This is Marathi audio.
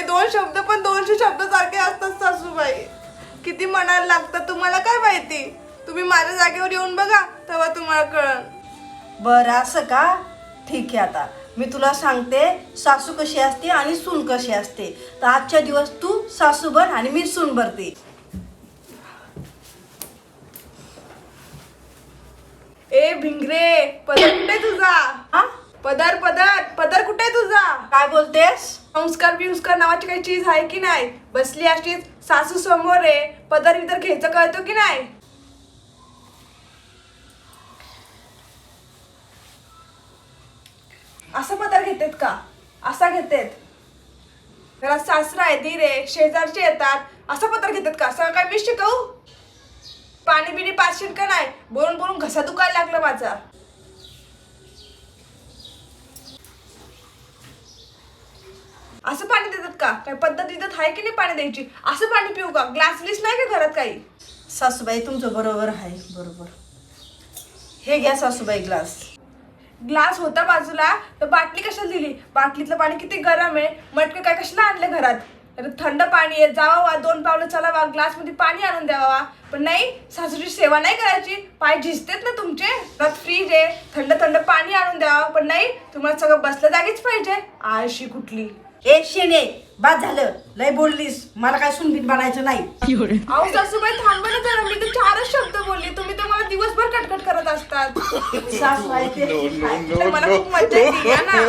दोन शब्द पण 200 शब्द सारखे असतात सासूबाई. किती म्हणायला लागतं तुम्हाला काय माहिती. तुम्ही माझ्या जागेवर येऊन बघा तेव्हा तुम्हाला कळन. बरं असं का? ठीक आहे, आता मी तुला सांगते सासू कशी असते आणि सून कशी असते. तर आजच्या दिवस तू सासू बन आणि मी सून भरते. ए भिंगरे, पदर कुठे तुझा? हा, पदर पदर पदर कुठे तुझा? काय बोलतेस? संस्कार बिंस्कार नावाची काही चीज आहे की नाही? बसली अशीच सासू समोर आहे, पदर विदर घ्यायचं कळतो की नाही? असं पदर घेतेत का? असा घेतेत. घरात सासरा आहे, धीर आहे, शेजारचे येतात, असं पदर घेतात का? सगळं काय मी शिकवू? पाणी बिणी पाचशील का नाही? बोलून बोलून घसा दुखायला लागला माझा. असं पाणी देतात का? काय पद्धत विद्धत आहे की नाही पाणी द्यायची? असं पाणी पिऊ का? ग्लास लिस नाही का घरात काही? सासूबाई तुमचं बरोबर आहे, बरोबर. हे घ्या सासूबाई ग्लास. ग्लास होता बाजूला तर बाटली कशाला दिली? बाटलीतलं पाणी किती गरम आहे. मटके काय कशाला आणले घरात? अरे थंड पाणी आहे, जावा 2 पावलं चलावा, ग्लास मध्ये पाणी आणून द्यावा. पण नाही, सासूची सेवा नाही करायची. पाय झिजतेत ना तुमचे. घरात फ्रीज आहे, थंड थंड पाणी आणून द्यावा. पण नाही, तुम्हाला सगळं बसल्या जागीच पाहिजे. आळशी कुठली. ए शेणे, बाद झालं, लय बोललीस. मला काय सुनबीन बनायचं नाही. अहो सासूबाई थांबा ना जरा, मी तर 4च शब्द बोलली, तुम्ही तर मला दिवसभर कटकट करत असतात. सासूबाई ते तर मला खूप मजा येते ना.